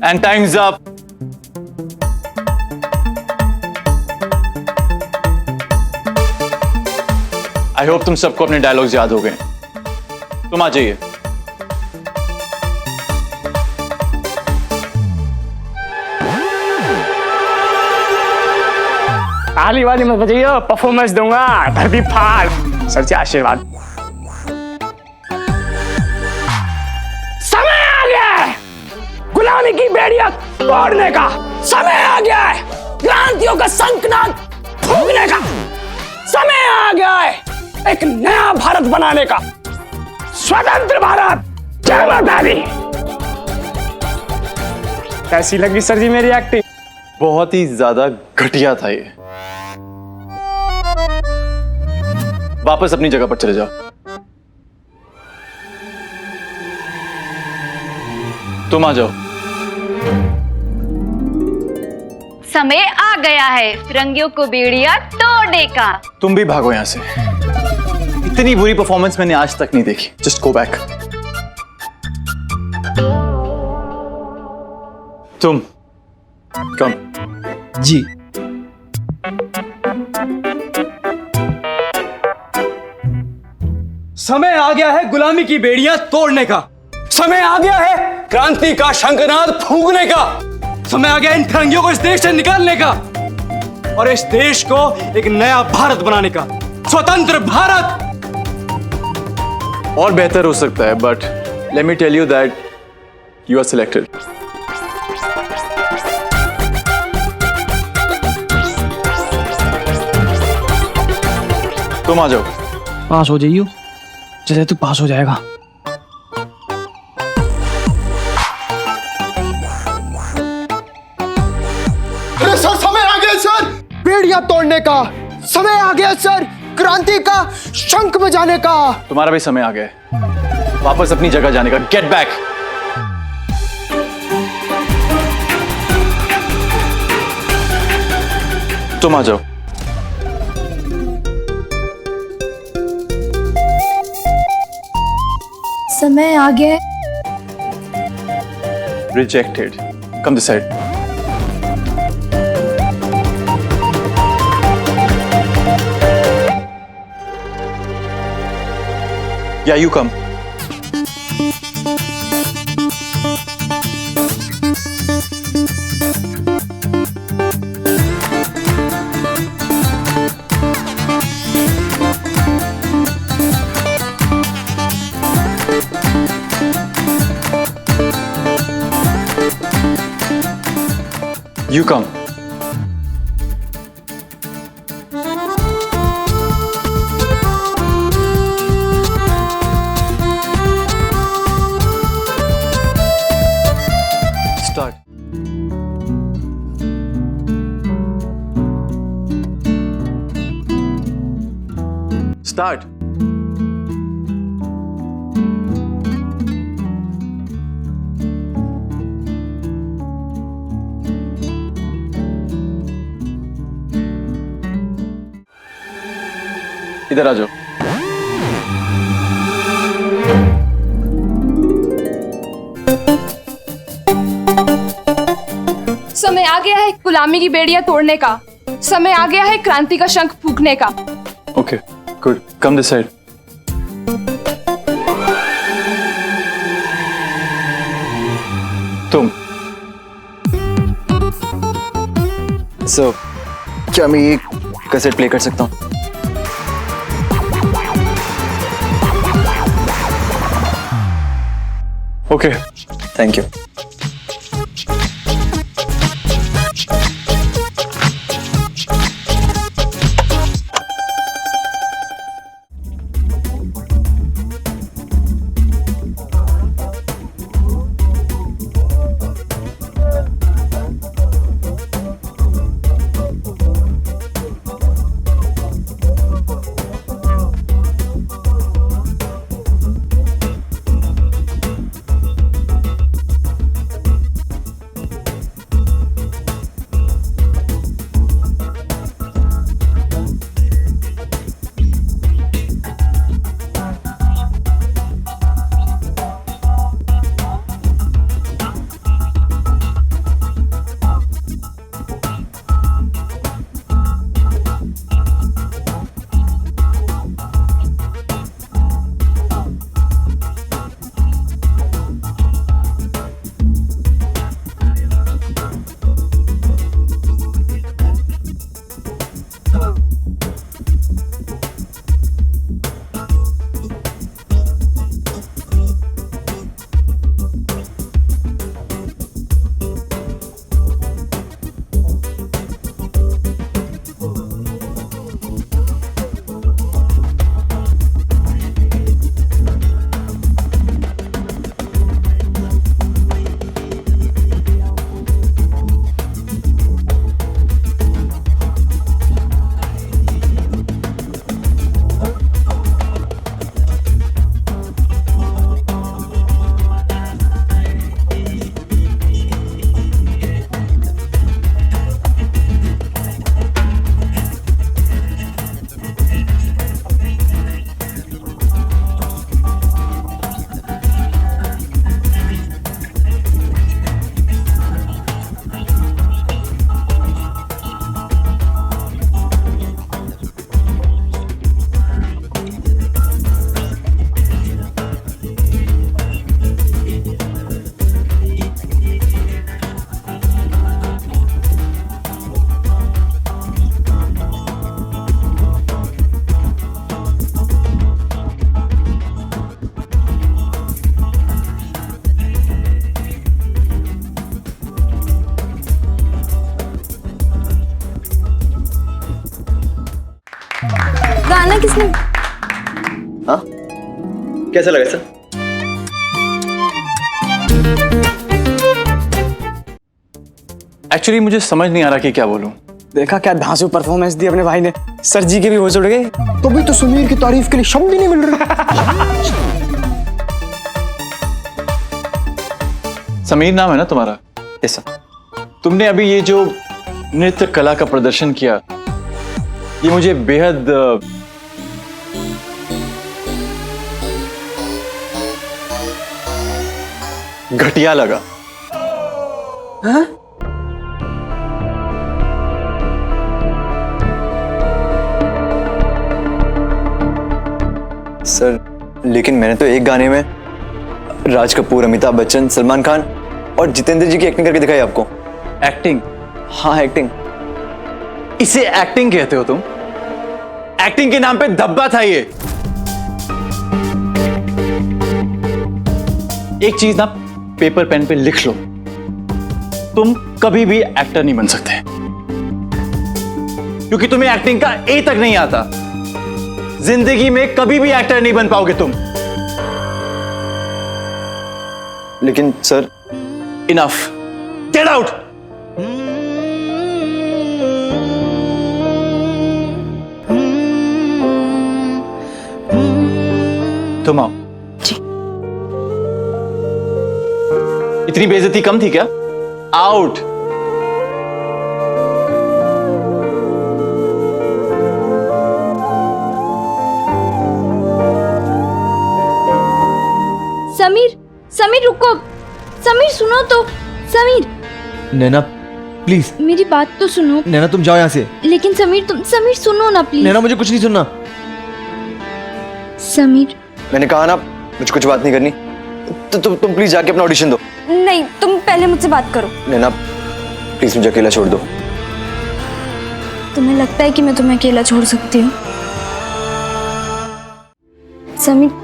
And times up. I hope तुम सबको अपने डायलॉग्स याद हो गए। तुम आ जाइए। ताली वाली मत बजाइए, परफॉर्मेंस दूंगा धरती फाड़। सर से आशीर्वाद। समय आ गया है गुलामी की बेड़ियां तोड़ने का। समय आ गया है क्रांतियों का शंखनाद फूंकने का। समय आ गया है एक नया भारत बनाने का। स्वतंत्र भारत। जय माता दी। कैसी लगी सर जी मेरी एक्टिंग? बहुत ही ज्यादा घटिया था ये। वापस अपनी जगह पर चले जाओ। तुम आ जाओ। समय आ गया है फिरंगियों को बेड़िया तोड़ने का। तुम भी भागो यहां से। इतनी बुरी परफॉर्मेंस मैंने आज तक नहीं देखी। Just go back. तुम कम। जी। समय आ गया है गुलामी की बेड़ियां तोड़ने का। समय आ गया है क्रांति का शंखनाद फूंकने का। समय आ गया इन फिरंगियों को इस देश से निकालने का और इस देश को एक नया भारत बनाने का। स्वतंत्र भारत। और बेहतर हो सकता है, but let me tell you that you are selected. तुम आ जाओ। पास हो जाइयो, जैसे तू पास हो जाएगा। अरे सर, समय आ गया सर बेड़ियां तोड़ने का। समय आ गया सर क्रांति का शंख बजाने का। तुम्हारा भी समय आ गया है वापस अपनी जगह जाने का। Get back. तुम आ जाओ। समय आ गया। Rejected. Come this side. Yeah, you come. You come. Start. Start. इधर आ जाओ। समय आ गया है गुलामी की बेड़ियां तोड़ने का। समय आ गया है क्रांति का शंख फूंकने का। Okay, good. Come this side. तुम। So, क्या मैं ये कैसेट प्ले कर सकता हूँ? Okay. Thank you. बोलना किसने? हाँ कैसा लगा सर? एक्चुअली मुझे समझ नहीं आ रहा कि क्या बोलूं। देखा क्या धांसू परफॉर्मेंस दी अपने भाई ने, सर जी के भी होश उड़ गए। तो भी तो समीर की तारीफ के लिए शब्द ही नहीं मिल रहे। समीर नाम है ना तुम्हारा? Yes sir. तुमने अभी ये जो नृत्य कला का प्रदर्शन किया, ये मुझे बेहद घटिया लगा। सर लेकिन मैंने तो एक गाने में राज कपूर, अमिताभ बच्चन, सलमान खान और जितेंद्र जी की एक्टिंग करके दिखाई आपको। एक्टिंग? हाँ एक्टिंग। इसे एक्टिंग कहते हो तुम? एक्टिंग के नाम पे धब्बा था ये। एक चीज ना पेपर पेन पे लिख लो, तुम कभी भी एक्टर नहीं बन सकते, क्योंकि तुम्हें एक्टिंग का ए तक नहीं आता। जिंदगी में कभी भी एक्टर नहीं बन पाओगे तुम। लेकिन सर। Enough, get out. तुम आओ। जी। इतनी बेइज्जती कम थी क्या? आउट। समीर, समीर रुको, समीर सुनो तो, समीर। नैना प्लीज। मेरी बात तो सुनो। नैना तुम जाओ यहाँ से। लेकिन समीर समीर सुनो ना प्लीज। नैना मुझे कुछ नहीं सुनना। समीर मैंने कहा ना मुझे कुछ बात नहीं करनी, तो तुम प्लीज जाके अपना ऑडिशन दो। नहीं, तुम पहले मुझसे बात करो। नैना प्लीज मुझे अकेला छोड़ दो। तुम्हें लगता है कि मैं तुम्हें अकेला छोड़ सकती हूँ? समीर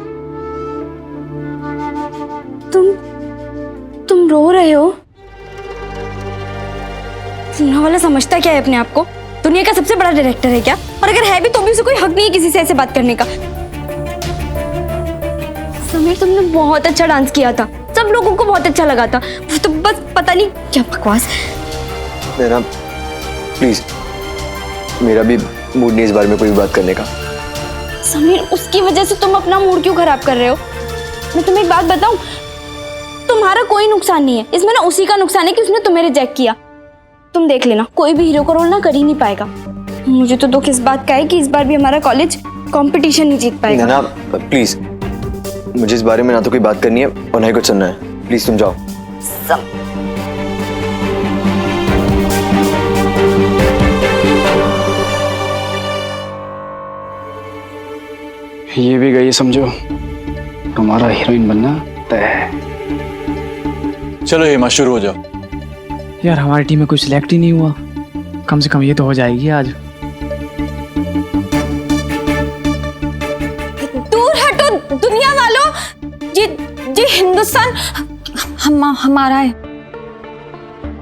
तुम रो रहे हो? सुनने वाला समझता क्या है अपने आप को? दुनिया का सबसे बड़ा डायरेक्टर है क्या? और अगर है भी तो भी उसे कोई हक नहीं है किसी से ऐसे बात करने का। समीर तुमने बहुत अच्छा डांस किया था, सब लोगों को बहुत अच्छा लगा था। वो तो बस पता नहीं क्या बकवास। नैना प्लीज, मेरा भी मूड नहीं इस बारे में कोई बात करने का। समीर उसकी वजह से तुम अपना मूड क्यों खराब कर रहे हो? मैं तुम्हें एक बात बताऊं, तुम्हारा कोई नुकसान नहीं है इसमें, ना उसी का नुकसान है कि उसने तुम्हें रिजेक्ट किया। तुम देख लेना, कोई भी हीरो का रोल ना कर ही नहीं पाएगा। मुझे तो दुख इस बात का है कि इस बार भी हमारा कॉलेज कंपटीशन नहीं जीत पाएगा। नैना प्लीज, मुझे इस बारे में ना तो कोई बात करनी है और ना ही कुछ सुनना है। प्लीज तुम जाओ। ये भी गई समझो, तुम्हारा हीरोइन बनना तय है। चलो हेमा शुरू हो जाओ। यार हमारी टीम में कोई सिलेक्ट ही नहीं हुआ, कम से कम ये तो हो जाएगी आज। दूर हटो दुनिया वालों, ये हिंदुस्तान हमारा है।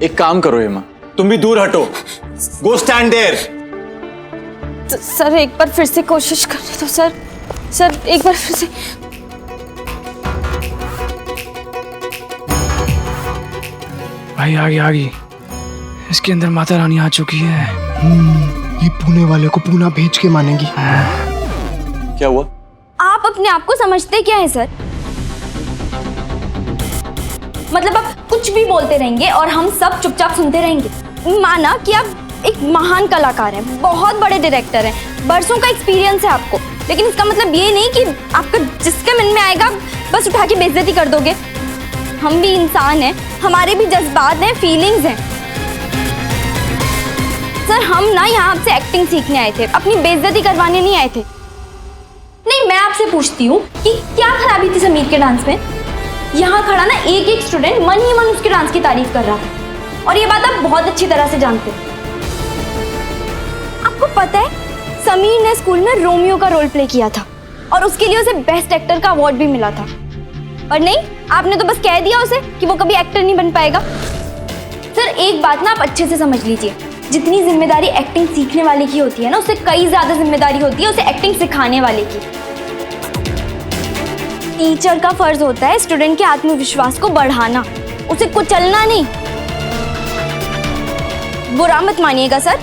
एक काम करो हेमा, तुम भी दूर हटो। गो स्टैंड देयर। सर एक बार फिर से कोशिश करने दो सर। सर एक बार फिर से। भाई आ गई, इसके अंदर माता रानी आ चुकी है। ये पुणे वाले को पूना भेज के मानेंगी। क्या हुआ? आप अपने आप को समझते क्या है सर? मतलब आप कुछ भी बोलते रहेंगे और हम सब चुपचाप सुनते रहेंगे। माना कि आप एक महान कलाकार हैं, बहुत बड़े डायरेक्टर हैं, बरसों का एक्सपीरियंस है आपको, लेकिन इसका मतलब ये नहीं कि आपका जिसके मन में आएगा बस उठा के बेइज्जती कर दोगे। हम भी इंसान हैं, हमारे भी जज्बात हैं, फीलिंग्स हैं। सर हम ना यहाँ आपसे एक्टिंग सीखने आए थे, अपनी बेइज्जती करवाने नहीं आए थे। नहीं, मैं आपसे पूछती हूँ कि क्या खराबी थी समीर के डांस में? यहाँ खड़ा ना एक एक स्टूडेंट मन ही मन उसके डांस की तारीफ कर रहा था, और ये बात आप बहुत अच्छी तरह से जानते हैं। आपको पता है समीर ने स्कूल में रोमियो का रोल प्ले किया था और उसके लिए उसे बेस्ट एक्टर का अवार्ड भी मिला था। और नहीं, आपने तो बस कह दिया उसे कि वो कभी एक्टर नहीं बन पाएगा। सर एक बात ना आप अच्छे से समझ लीजिए, जितनी जिम्मेदारी एक्टिंग सीखने वाले की होती है ना, उससे कई ज्यादा जिम्मेदारी होती है उसे एक्टिंग सिखाने वाले की। टीचर का फर्ज होता है स्टूडेंट के आत्मविश्वास को बढ़ाना, उसे कुचलना नहीं। बुरा मत मानिएगा सर,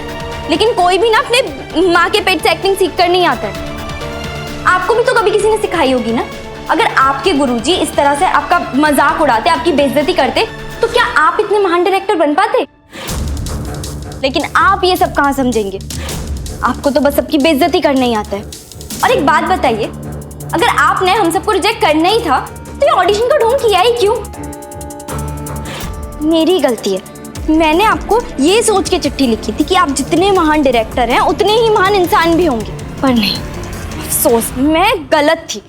लेकिन कोई भी ना अपने माँ के पेट से एक्टिंग सीख कर नहीं आता है। आपको भी तो कभी किसी ने सिखाई होगी ना। अगर आपके गुरुजी इस तरह से आपका मजाक उड़ाते, आपकी बेइज्जती करते, तो क्या आप इतने महान डायरेक्टर बन पाते? लेकिन आप ये सब कहाँ समझेंगे, आपको तो बस सबकी बेइज्जती करना ही आता है। और एक बात बताइए, अगर आपने हम सबको रिजेक्ट करना ही था तो ये ऑडिशन का ढोंग किया ही क्यों? मेरी गलती है, मैंने आपको ये सोच के चिट्ठी लिखी थी कि आप जितने महान डायरेक्टर हैं उतने ही महान इंसान भी होंगे, पर नहीं, अफसोस मैं गलत थी।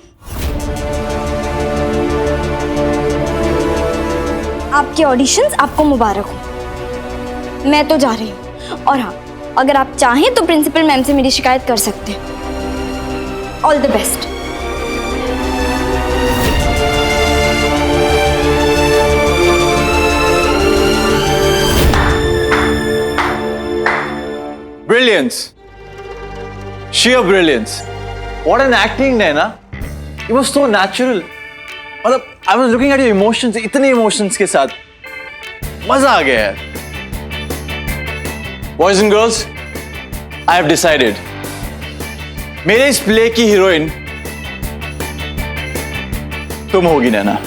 आपके ऑडिशंस आपको मुबारक हो। मैं तो जा रही हूँ, और हाँ, अगर आप चाहें तो प्रिंसिपल मैम से मेरी शिकायत कर सकते हैं। All the best. Brilliance, sheer brilliance. What an acting, Naina. It was so natural. मतलब I was looking at your emotions, इतने emotions के साथ मजा आ गया है। Boys and girls, I have decided. मेरे इस प्ले की हीरोइन तुम होगी नैना।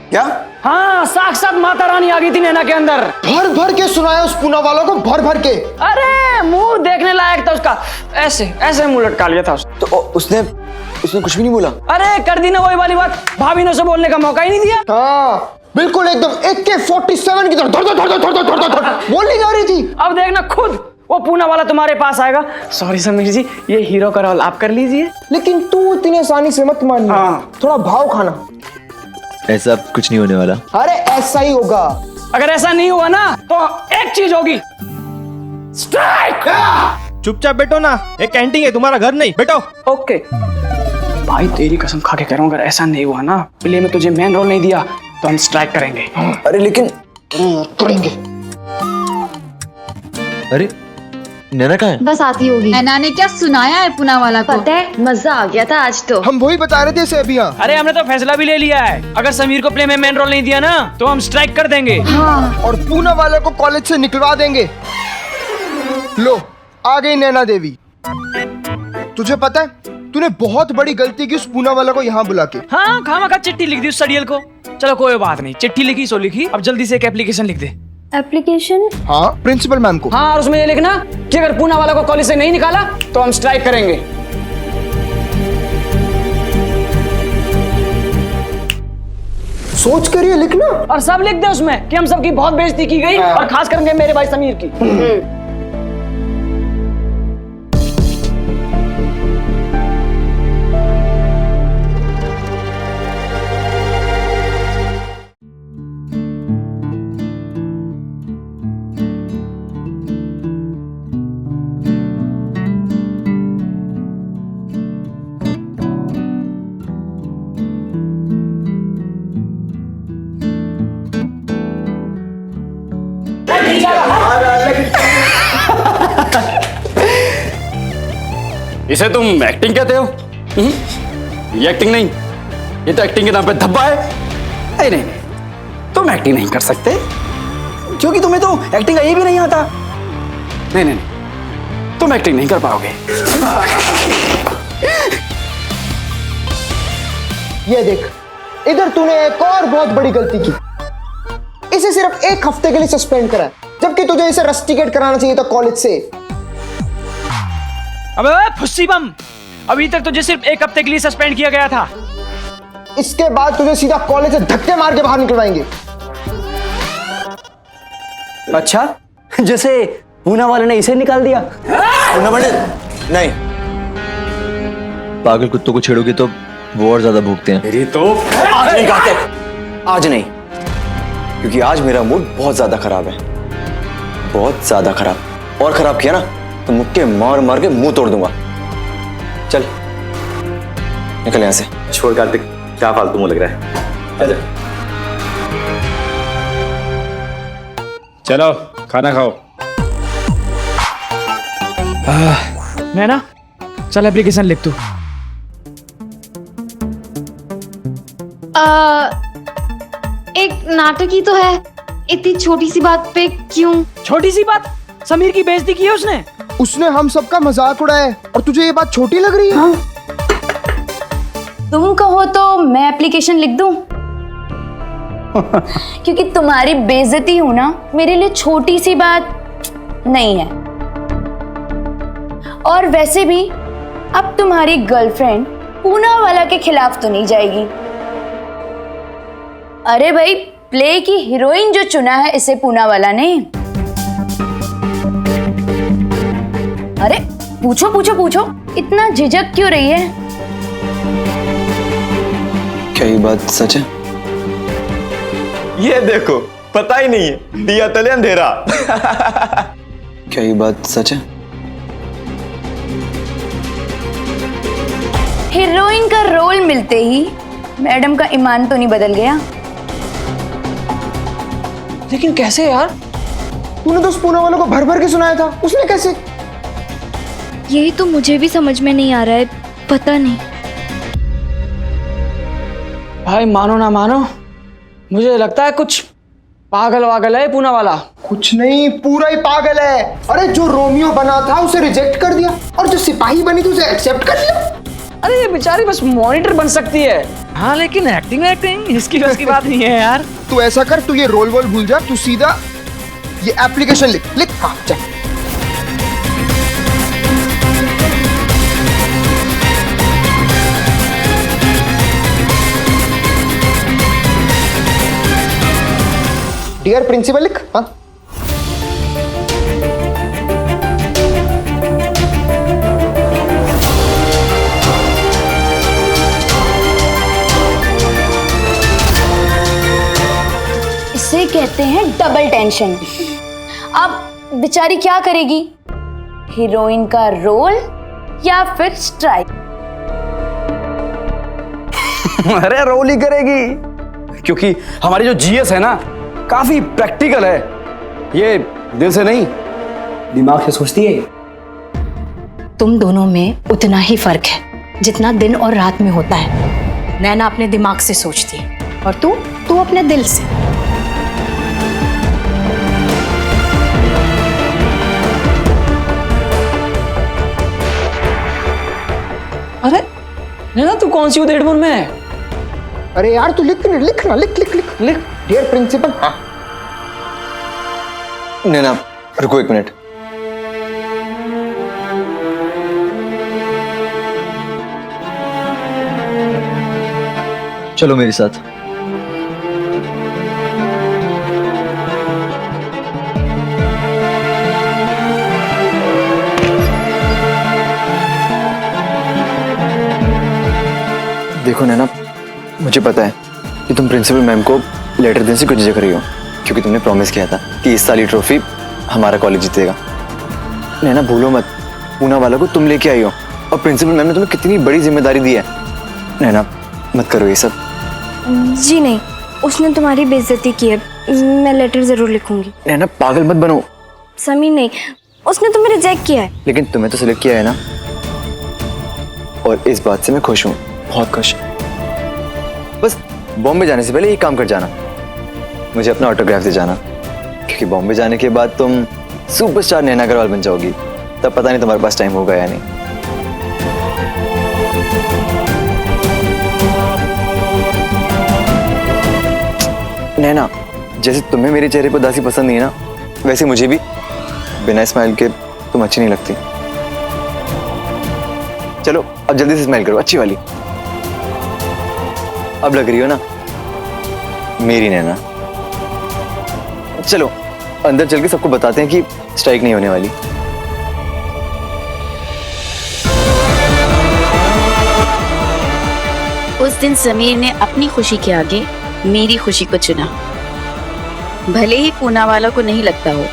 क्या? हाँ, साक्षात माता रानी आ गई थी नैना के अंदर। भर भर के सुनाया उस पूना वालों को, भर भर के। अरे मुंह देखने लायक था उसका, ऐसे ऐसे मुंह लटका लिया था उसने। तो उसने कुछ भी नहीं बोला? अरे कर दी ना वही वाली बात, भाभी ने उसे बोलने का मौका ही नहीं दिया। हाँ बिल्कुल, एकदम AK-47 की तरह धड़ धड़ धड़ धड़ धड़ धड़ बोलने जा रही थी। अब देखना खुद वो पूना वाला तुम्हारे पास आएगा। सॉरी समीर जी, ये हीरो का रोल आप कर लीजिए। लेकिन तू इतनी आसानी से मत मान, थोड़ा भाव खाना। ऐसा कुछ नहीं होने वाला। अरे ऐसा ही होगा। अगर ऐसा नहीं हुआ ना तो एक चीज होगी, स्ट्राइक। चुपचाप बैठो ना, एक कैंटीन है, तुम्हारा घर नहीं, बैठो। ओके भाई, तेरी कसम खा के कह रहा हूँ, अगर ऐसा नहीं हुआ ना, प्ले में तुझे मेन रोल नहीं दिया तो हम स्ट्राइक करेंगे। अरे लेकिन करेंगे। अरे नैना कहाँ है? बस आती होगी। नैना ने क्या सुनाया है पूना वाला को? पता है, मजा आ गया था आज तो। हम वही बता रहे थे इसे अभी। हाँ, अरे हमने तो फैसला भी ले लिया है, अगर समीर को प्ले में मेन रोल नहीं दिया ना तो हम स्ट्राइक कर देंगे। हाँ। और पूना वाले को कॉलेज से निकलवा देंगे। लो आ गई नैना देवी। तुझे पता है, तूने बहुत बड़ी गलती की उस पूना वाला को यहाँ बुला के। हाँ, खामखा चिट्ठी लिख दी उस सड़ियल को। चलो कोई बात नहीं, चिट्ठी लिखी सो लिखी, अब जल्दी से एक एप्लीकेशन लिख दे। एप्लीकेशन? हाँ, प्रिंसिपल मैम को। हाँ, और उसमें ये लिखना कि अगर पूना वाला को कॉलेज से नहीं निकाला तो हम स्ट्राइक करेंगे। सोच कर ये लिखना, और सब लिख दे उसमें कि हम सबकी बहुत बेइज्जती की गई, और खास करके मेरे भाई समीर की। इसे तुम एक्टिंग कहते हो? ये एक्टिंग नहीं, ये तो एक्टिंग के नाम पे धब्बा है। नहीं नहीं नहीं, तुम एक्टिंग नहीं कर सकते क्योंकि तुम्हें तो एक्टिंग ये भी नहीं आता। नहीं नहीं नहीं, तुम एक्टिंग नहीं कर पाओगे। ये देख, इधर तूने एक और बहुत बड़ी गलती की। इसे सिर्फ 1 हफ्ते के लिए सस्पेंड करा, जबकि तुझे इसे रस्टिकेट कराना चाहिए था कॉलेज से। अबे फुस्सी बम, अभी तक तुझे सिर्फ 1 हफ्ते के लिए सस्पेंड किया गया था। इसके बाद तुझे सीधा कॉलेज से धक्के मार के बाहर निकलवाएंगे। अच्छा, जैसे पूना वाले ने इसे निकाल दिया। पूना वाले नहीं, पागल कुत्तों को छेड़ोगे तो वो और ज्यादा भूखते हैं। मेरी तो आज नहीं खाते, आज नहीं, क्योंकि आज मेरा मूड बहुत ज्यादा खराब है, बहुत ज्यादा खराब। और खराब किया ना तो मुक्के मार मार के मुंह तोड़ दूंगा। चल निकल यहां से। छोड़ कार्तिक, क्या फालतू मुंह लग रहा है। चलो खाना खाओ। नैना चल एप्लीकेशन लिख तू। एक नाटक ही तो है, इतनी छोटी सी बात पे क्यों? छोटी सी बात, समीर की बेइज्जती की है उसने। उसने हम सबका मजाक उड़ाया है और तुझे ये बात छोटी लग रही है? हाँ। तुम कहो तो मैं एप्लीकेशन लिख दूं? क्योंकि तुम्हारी बेइज्जती होना मेरे लिए छोटी सी बात नहीं है। और वैसे भी अब तुम्हारी गर्लफ्रेंड पूनावाला के खिलाफ तो नहीं जाएगी। अरे भाई, प्ले की हीरोइन जो चुना है इसे पूनावाला ने। अरे पूछो पूछो पूछो, इतना झिझक क्यों रही है? क्या ये बात सच है? ये देखो, पता ही नहीं है, दिया तले अंधेरा। क्या ये बात सच है? हीरोइन का रोल मिलते ही मैडम का ईमान तो नहीं बदल गया? लेकिन कैसे यार? तूने तो उस पूनावाला को भर भर के सुनाया था, उसने कैसे? यही तो मुझे भी समझ में नहीं आ रहा है, पता नहीं। भाई मानो ना मानो, मुझे लगता है कुछ पागल वागल है पूनावाला। कुछ नहीं, पूरा ही पागल है। अरे जो रोमियो बना था उसे रिजेक्ट कर दिया और जो सिपाही बनी थी उसे एक्सेप्ट कर लिया। अरे ये बेचारी बस मॉनिटर बन सकती है। हाँ लेकिन एक्टिंग इसकी बस की बात नहीं है यार। तू ऐसा कर, तू ये रोल वोल भूल जा, तू सीधा ये एप्लीकेशन लिख। हाँ चल। डियर प्रिंसिपल लिख। हाँ इसे कहते हैं डबल टेंशन। अब बेचारी क्या करेगी? हीरोइन का रोल या फिर स्ट्राइक? अरे रोल ही करेगी, क्योंकि हमारी जो जीएस है ना काफी प्रैक्टिकल है। ये दिल से नहीं दिमाग से सोचती है। तुम दोनों में उतना ही फर्क है जितना दिन और रात में होता है। नैना अपने दिमाग से सोचती है और तू अपने दिल से। अरे नैना तू कौन सी उधेड़ में है? अरे यार तू लिख डियर प्रिंसिपल। हाँ नैना रुको एक मिनट। चलो मेरे साथ। देखो नैना, मुझे पता है कि तुम प्रिंसिपल मैम को लेटर देने से कुछ झिझक रही हो, क्योंकि तुमने प्रॉमिस किया था कि इस साल ये ट्रॉफी हमारा कॉलेज जीतेगा। नैना भूलो मत, पूनावाला को तुम लेके आई हो और प्रिंसिपल मैम ने तुम्हें कितनी बड़ी जिम्मेदारी दी है। नैना मत करो ये सब। जी नहीं, उसने तुम्हारी बेइज्जती की है, मैं लेटर जरूर लिखूंगी। नैना पागल मत बनो। समीर नहीं, उसने तुम्हें रिजेक्ट किया है। लेकिन तुम्हें तो सिलेक्ट किया है ना, और इस बात से मैं खुश हूँ, बहुत खुश। बस बॉम्बे जाने से पहले एक काम कर जाना, मुझे अपना ऑटोग्राफ दे जाना, क्योंकि बॉम्बे जाने के बाद तुम सुपरस्टार नैना अग्रवाल बन जाओगी। तब पता नहीं तुम्हारे पास टाइम होगा या नहीं। नैना, जैसे तुम्हें मेरे चेहरे पर उदासी पसंद नहीं है ना, वैसे मुझे भी बिना स्माइल के तुम अच्छी नहीं लगती। चलो अब जल्दी से स्माइल करो, अच्छी वाली। अब लग रही हो ना मेरी नैना। चलो अंदर चल के सबको बताते हैं कि स्ट्राइक नहीं होने वाली। उस दिन समीर ने अपनी खुशी के आगे मेरी खुशी को चुना। भले ही पूनावाला को नहीं लगता हो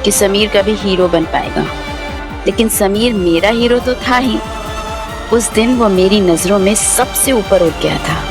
कि समीर कभी हीरो बन पाएगा, लेकिन समीर मेरा हीरो तो था ही। उस दिन वो मेरी नजरों में सबसे ऊपर उठ गया था।